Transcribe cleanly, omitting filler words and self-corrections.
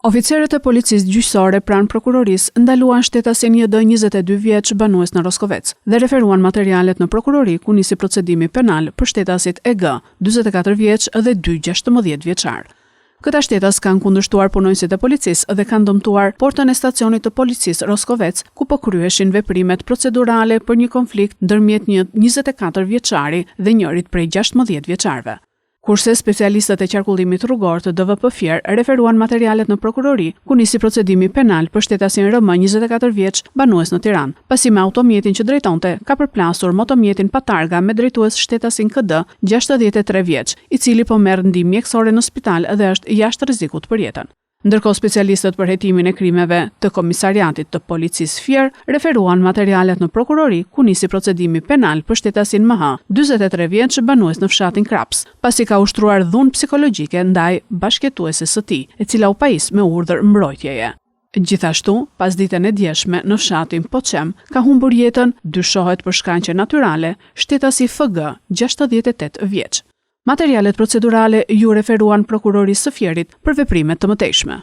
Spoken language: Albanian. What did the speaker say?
Oficerët e policisë gjyqësore pranë prokurorisë ndaluan shtetasin JD 22 vjeç banues në Roskovec dhe referuan materialet në prokurori ku nisi procedimi penal për shtetasit EG, 44 vjeç dhe 2 16 vjeçar. Këta shtetas kanë kundërshtuar punonjësit e policisë dhe kanë dëmtuar portën e stacionit të policisë Roskovec, ku po kryeshin veprimet procedurale për një konflikt ndërmjet një 24 vjeçari dhe njërit prej 16 vjeçarve. Kurse specialistët e qarkullimit rrugor të DVP Fier referuan materialet në prokurori, ku nisi procedimi penal për shtetasin RM 24 vjeç banues në Tiranë, pasi me automjetin që drejtonte ka përplasur motomjetin pa targa me drejtues shtetasin KD 63 vjeç, i cili po merr ndihmë mjekësore në spital dhe është jashtë rrezikut për jetën. Ndërkohë specialistët për hetimin e krimeve të komisariatit të policisë Fier referuan materialet në prokurori ku nisi procedimi penal për shtetasin MH, 43 vjeç banues në fshatin Kraps, pasi ka ushtruar dhunë psikologjike ndaj bashkëjetueses së tij, e cila u pajis me urdhër mbrojtjeje. Gjithashtu, pas ditën e djeshme në fshatin Poçem, ka humbur jetën, dyshohet për shkaqe natyrale, shtetasi FG, 68 vjeç. Materialet procedurale ju referuan prokurorisë së Fierit për veprimet të mëtejshme.